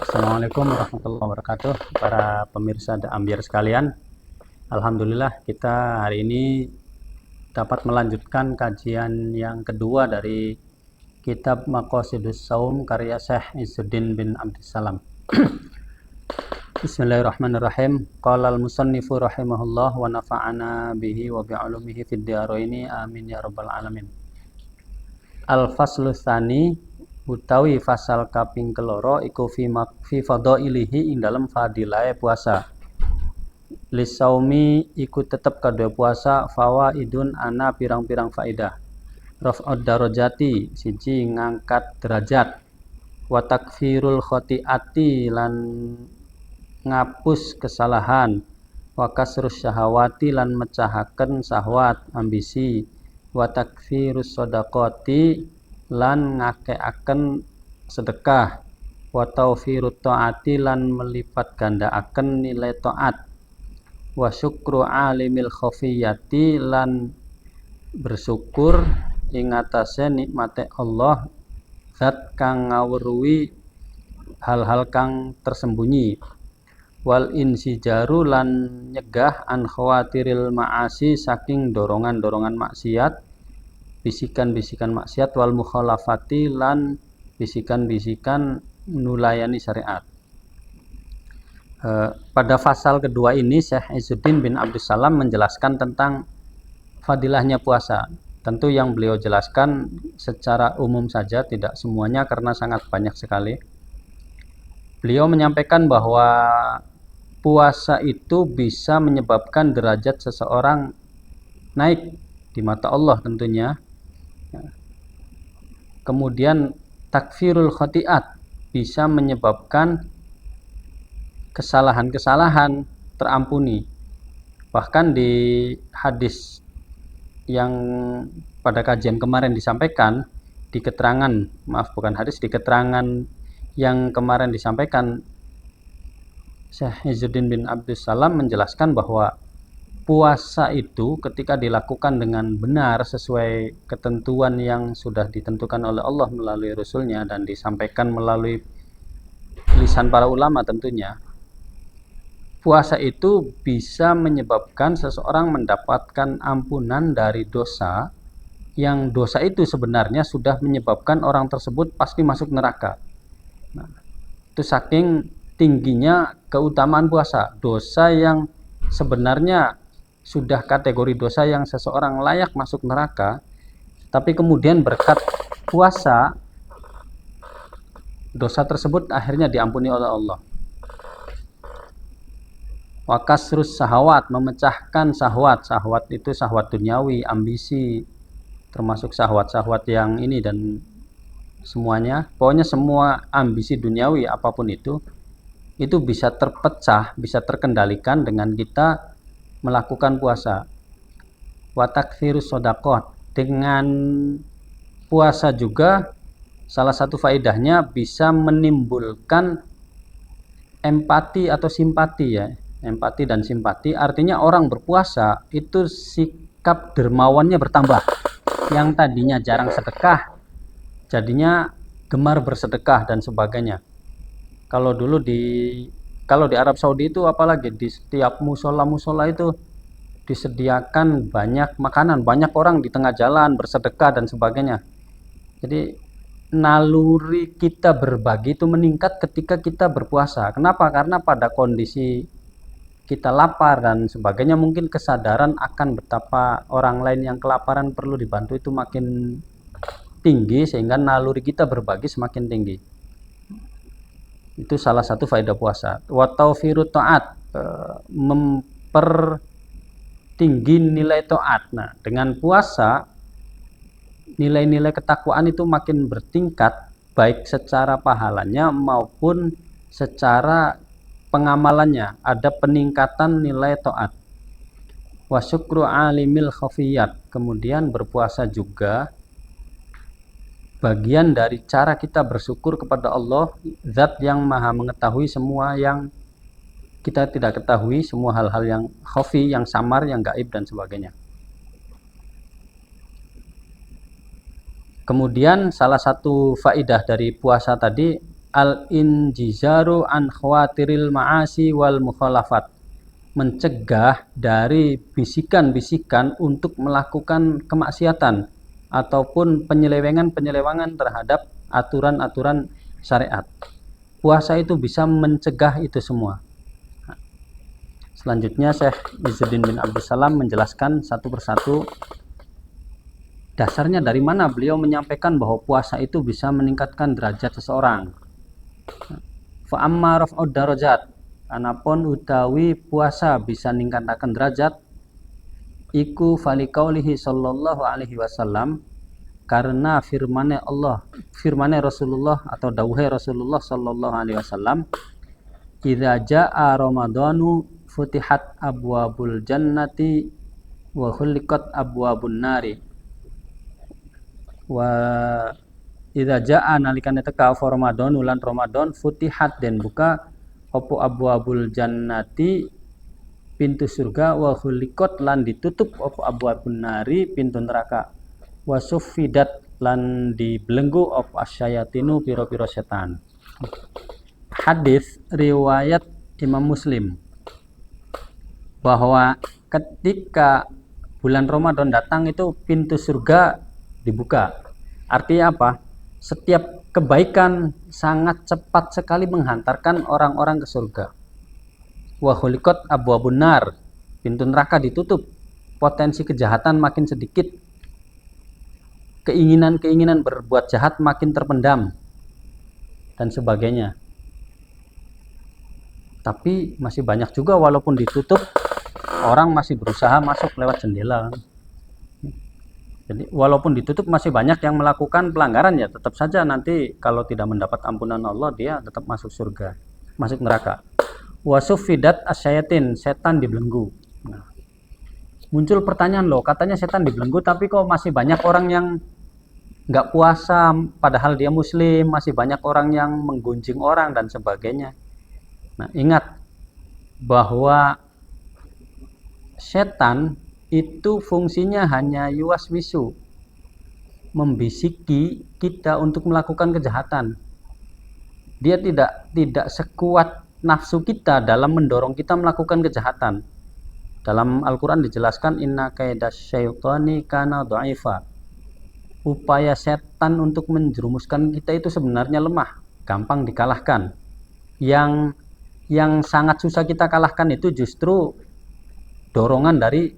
Assalamualaikum warahmatullahi wabarakatuh, para pemirsa dan ambiar sekalian. Alhamdulillah kita hari ini dapat melanjutkan kajian yang kedua dari kitab Maqasidus Shaum karya Syekh Izzuddin bin Abdussalam. Bismillahirrahmanirrahim. Qala al-musannifu rahimahullah wa nafa'ana bihi wa bi'ulumihi fid dharaini amin ya rabbal alamin. Al-faslu tsani utawi fasal kaping keloro iku fi fadhailihi ing dalem fadilahe puasa. Lisaumi iku tetep kadhe puasa fawaidun ana pirang-pirang faedah. Raf'ud darajati siji ngangkat derajat. Wa takfirul khotiati lan ngapus kesalahan. Wa kasrus syahawati lan mecahaken syahwat ambisi. Wa takfirus shadaqati lan ngakeaken sedekah. Wa tawfirut ta'ati lan melipat gandaaken nilai taat. Wa syukru alimil khafiyati lan bersyukur ing atase nikmate Allah zat kang ngawruhi hal-hal kang tersembunyi. Wal insijaru lan nyegah an khawatiril ma'asi saking dorongan-dorongan maksiat, bisikan-bisikan maksiat, wal mukhalafati lan bisikan-bisikan nulayani syariat. Pada fasal kedua ini Syekh Izzuddin bin Abdussalam menjelaskan tentang fadilahnya puasa. Tentu yang beliau jelaskan secara umum saja, tidak semuanya karena sangat banyak sekali. Beliau menyampaikan bahwa puasa itu bisa menyebabkan derajat seseorang naik di mata Allah tentunya. Kemudian takfirul khotiat bisa menyebabkan kesalahan-kesalahan terampuni. Bahkan di hadis yang pada kajian kemarin disampaikan, di keterangan yang kemarin disampaikan, Syekh Izzuddin bin Abdussalam menjelaskan bahwa puasa itu ketika dilakukan dengan benar sesuai ketentuan yang sudah ditentukan oleh Allah melalui Rasulnya dan disampaikan melalui lisan para ulama tentunya, puasa itu bisa menyebabkan seseorang mendapatkan ampunan dari dosa yang dosa itu sebenarnya sudah menyebabkan orang tersebut pasti masuk neraka. Nah, itu saking tingginya keutamaan puasa. Dosa yang sebenarnya sudah kategori dosa yang seseorang layak masuk neraka, tapi kemudian berkat puasa dosa tersebut akhirnya diampuni oleh Allah. Wa kasrus syahawat, memecahkan syahwat. Syahwat itu syahwat duniawi, ambisi, termasuk syahwat-syahwat yang ini dan semuanya. Pokoknya semua ambisi duniawi apapun itu bisa terpecah, bisa terkendalikan dengan kita melakukan puasa. Wa takfirus shadaqat, dengan puasa juga salah satu faedahnya bisa menimbulkan empati atau simpati ya. Empati dan simpati artinya orang berpuasa itu sikap dermawannya bertambah. Yang tadinya jarang sedekah jadinya gemar bersedekah dan sebagainya. Kalau di Arab Saudi itu apalagi di setiap musola itu disediakan banyak makanan, banyak orang di tengah jalan bersedekah dan sebagainya. Jadi naluri kita berbagi itu meningkat ketika kita berpuasa. Kenapa? Karena pada kondisi kita lapar dan sebagainya, mungkin kesadaran akan betapa orang lain yang kelaparan perlu dibantu itu makin tinggi, sehingga naluri kita berbagi semakin tinggi. Itu salah satu faedah puasa. Wa tawfirut ta'at, mempertinggi nilai taat. Nah, dengan puasa nilai-nilai ketakwaan itu makin bertingkat, baik secara pahalanya maupun secara pengamalannya, ada peningkatan nilai taat. Wa syukru alimil khafiyat, kemudian berpuasa juga bagian dari cara kita bersyukur kepada Allah, zat yang maha mengetahui semua yang kita tidak ketahui, semua hal-hal yang khafi, yang samar, yang gaib dan sebagainya. Kemudian salah satu faidah dari puasa tadi al-injizaru an khawatiril ma'asi wal mukhalafat, mencegah dari bisikan-bisikan untuk melakukan kemaksiatan ataupun penyelewengan-penyelewengan terhadap aturan-aturan syariat. Puasa itu bisa mencegah itu semua. Selanjutnya Syekh Izzuddin bin Abdus Salam menjelaskan satu persatu dasarnya dari mana beliau menyampaikan bahwa puasa itu bisa meningkatkan derajat seseorang. Fa amma raf'ud darajat, anapun utawi puasa bisa ningkataken derajat, iku faliqaulihi sallallahu alaihi wasallam, karena firmane Allah, firmane Rasulullah atau dawuhe Rasulullah sallallahu alaihi wasallam, idza jaa ramadhanu futihat abwabul jannati wa khuliqat abwabun nari. Wa idza jaa nalikane teka Ramadan ulan Ramadan futihat den buka opo abwabul jannati pintu surga, wa khuliqat lan ditutup opo abwabun nari pintu neraka, wa suffidat lan dibelenggu opo asyayatinu piro-piro setan. Hadis riwayat Imam Muslim bahwa ketika bulan Ramadan datang itu pintu surga dibuka. Artinya apa? Setiap kebaikan sangat cepat sekali menghantarkan orang-orang ke surga. Wa khuliqat abwabun nar, pintu neraka ditutup, potensi kejahatan makin sedikit, keinginan-keinginan berbuat jahat makin terpendam dan sebagainya. Tapi masih banyak juga walaupun ditutup, orang masih berusaha masuk lewat jendela. Jadi walaupun ditutup masih banyak yang melakukan pelanggaran, ya tetap saja nanti kalau tidak mendapat ampunan Allah dia tetap masuk surga, masuk neraka. Wasuffidat asyayatin, setan dibelenggu. Nah, muncul pertanyaan, loh katanya setan dibelenggu tapi kok masih banyak orang yang nggak puasa padahal dia muslim, masih banyak orang yang menggunjing orang dan sebagainya. Nah, ingat bahwa setan itu fungsinya hanya yuwaswisu, membisiki kita untuk melakukan kejahatan. Dia tidak sekuat nafsu kita dalam mendorong kita melakukan kejahatan. Dalam Al-Quran dijelaskan inna kaidasyaitani kana dha'ifa. Upaya setan untuk menjerumuskan kita itu sebenarnya lemah, gampang dikalahkan. Yang sangat susah kita kalahkan itu justru dorongan dari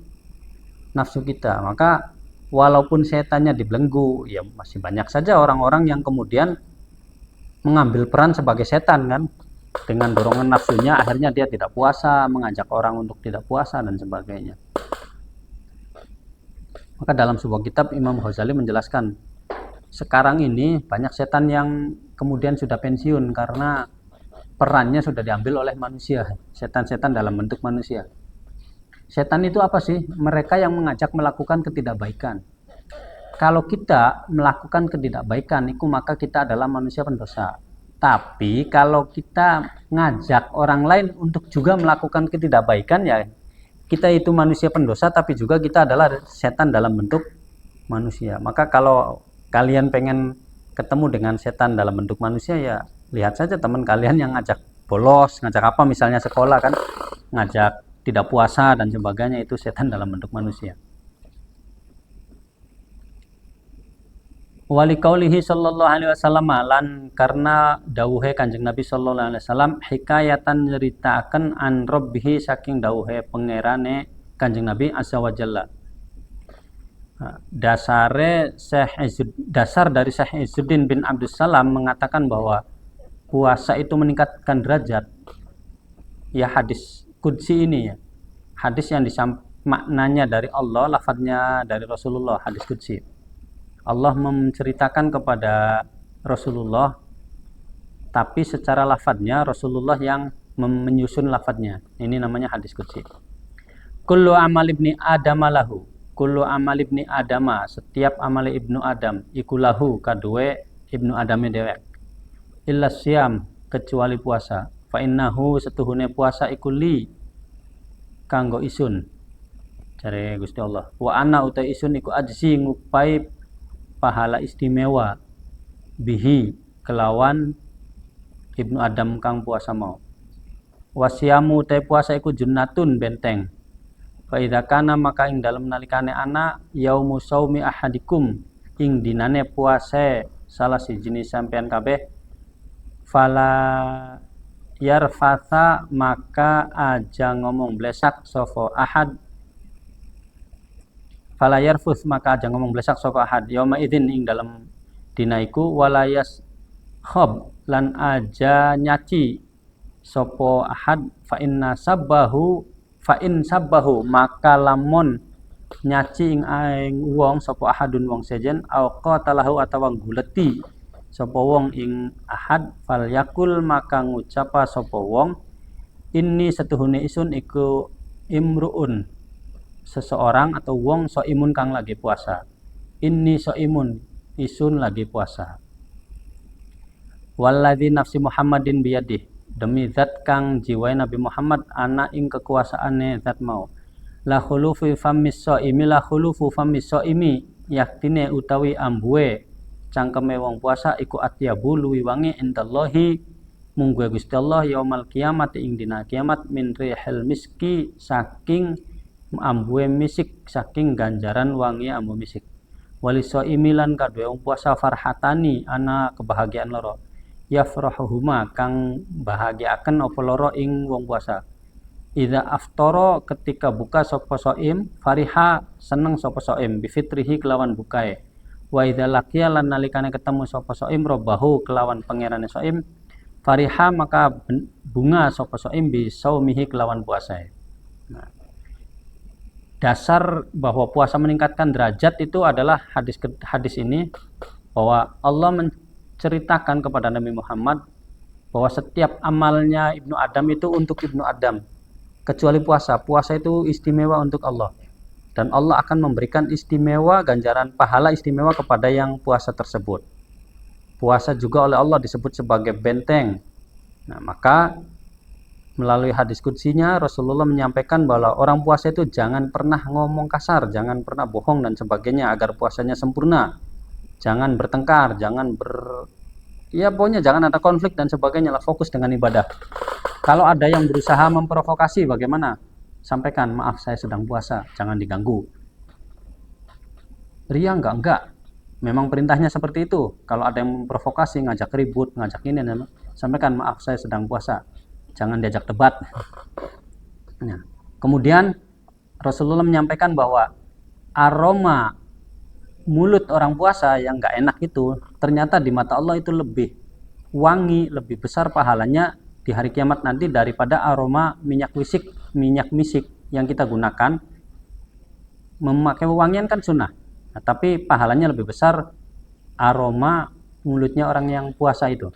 nafsu kita. Maka walaupun setannya dibelenggu, ya masih banyak saja orang-orang yang kemudian mengambil peran sebagai setan kan, dengan dorongan nafsunya akhirnya dia tidak puasa, mengajak orang untuk tidak puasa dan sebagainya. Maka dalam sebuah kitab Imam Ghazali menjelaskan, sekarang ini banyak setan yang kemudian sudah pensiun karena perannya sudah diambil oleh manusia, setan-setan dalam bentuk manusia. Setan itu apa sih? Mereka yang mengajak melakukan ketidakbaikan. Kalau kita melakukan ketidakbaikan, itu maka kita adalah manusia pendosa. Tapi kalau kita ngajak orang lain untuk juga melakukan ketidakbaikan, ya kita itu manusia pendosa, tapi juga kita adalah setan dalam bentuk manusia. Maka kalau kalian pengen ketemu dengan setan dalam bentuk manusia, ya lihat saja teman kalian yang ngajak bolos, ngajak apa misalnya sekolah kan, ngajak tidak puasa dan sebagainya, itu setan dalam bentuk manusia. Wali qaulihi sallallahu alaihi wasallam, lan karena dawuhe Kanjeng Nabi sallallahu alaihi wasallam, hikayatan nyeritaken an rabbihi, saking dawuhe pangerane Kanjeng Nabi azza wa jalla. Dasar dari Syekh Izzuddin bin Abdus Salam mengatakan bahwa puasa itu meningkatkan derajat. Ya hadis qudsi ini, ya hadis yang maknanya dari Allah, lafadznya dari Rasulullah, hadis qudsi. Allah menceritakan kepada Rasulullah, tapi secara lafadznya Rasulullah yang menyusun lafadznya. Ini namanya hadis qudsi. Kullu amal ibni Adam lahu, kullu amal ibni Adama, setiap amal ibnu Adam iku lahu kadue ibnu Adame dewek, illa syam, kecuali puasa. Fa innahu setuhune puasa iku li kanggo isun jare Gusti Allah. Wa ana utai isun iku ajzi ngupai pahala istimewa bihi kelawan Ibnu Adam kang puasa mau. Wasiamu te puasa iku junnatun benteng. Fa idza kana maka ing dalem nalikane ana yaumu saumi ahadikum ing dinane puase salah jenis sampean kabeh fala yarfatha maka aja ngomong blesak sapa ahad fala yarfuth maka aja ngomong blesak sapa ahad yauma idzin ing dalem dina iku walayas khob lan aja nyaci sapa ahad fa in sabbahu maka lamun nyaci ing wong sapa ahadun wong sejen au qatalahu atawa guleti sapa wong ing ahad fal yakul maka ngucapa sapa wong inni setuhune isun iku imruun seseorang atau wong soimun kang lagi puasa. Inni soimun isun lagi puasa. Walladzi nafsi Muhammadin biyadih demi zat kang jiwai Nabi Muhammad ana ing kekuasaane zat mau. La khulufu famis soimi la khulufu famis soimi yaktine utawi ambue cangkeme wong puasa iku atyabu luwi wangi indallahi mungguhe Gusti Allah yaumal kiamat ing dina kiamat min rihil miski saking ambue misik saking ganjaran wangi ambu misik. Wali soimi lan kadue wong puasa farhatani ana kebahagiaan loro. Yafrahuhuma kang bahagiaken apa loro ing wong puasa. Idza aftara ketika buka sapa shaim fariha seneng sapa shaim bi fitrihi kelawan bukae. Wa idza laqiya lan nalikane ketemu sapa shaim robahu kelawan pangerane shaim fariha maka bunga sapa shaim bi saumihi kelawan puasae. Nah, dasar bahwa puasa meningkatkan derajat itu adalah hadis ini bahwa Allah menceritakan kepada Nabi Muhammad bahwa setiap amalnya Ibnu Adam itu untuk Ibnu Adam kecuali puasa. Puasa itu istimewa untuk Allah dan Allah akan memberikan istimewa ganjaran pahala istimewa kepada yang puasa tersebut. Puasa juga oleh Allah disebut sebagai benteng. Nah, maka melalui hadis qudsinya Rasulullah menyampaikan bahwa orang puasa itu jangan pernah ngomong kasar, jangan pernah bohong dan sebagainya agar puasanya sempurna. Jangan bertengkar, pokoknya jangan ada konflik dan sebagainya lah, fokus dengan ibadah. Kalau ada yang berusaha memprovokasi bagaimana? Sampaikan, maaf saya sedang puasa, jangan diganggu. Ria enggak. Memang perintahnya seperti itu. Kalau ada yang memprovokasi, ngajak ribut, ngajak ini, sampaikan, maaf saya sedang puasa. Jangan diajak debat. Nah, kemudian Rasulullah menyampaikan bahwa aroma mulut orang puasa yang enggak enak itu ternyata di mata Allah itu lebih wangi, lebih besar pahalanya di hari kiamat nanti daripada aroma minyak misik yang kita gunakan. Memakai wangian kan sunnah, nah, tapi pahalanya lebih besar aroma mulutnya orang yang puasa itu.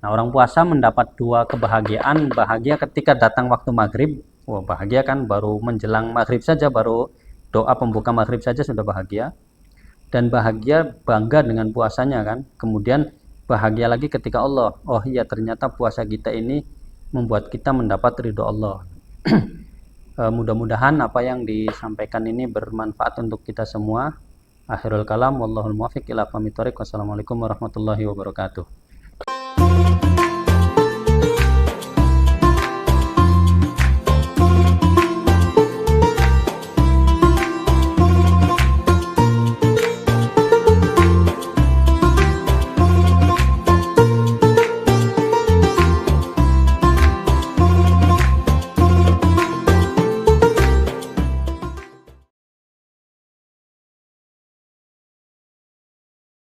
Nah, orang puasa mendapat dua kebahagiaan, bahagia ketika datang waktu maghrib. Wah, bahagia kan, baru menjelang maghrib saja, baru doa pembuka maghrib saja sudah bahagia. Dan bahagia bangga dengan puasanya kan. Kemudian bahagia lagi ketika Allah, oh iya ternyata puasa kita ini membuat kita mendapat ridho Allah. Mudah-mudahan apa yang disampaikan ini bermanfaat untuk kita semua. Akhirul kalam, wallahul muwaffiq ila aqwamit thoriq. Wassalamualaikum warahmatullahi wabarakatuh.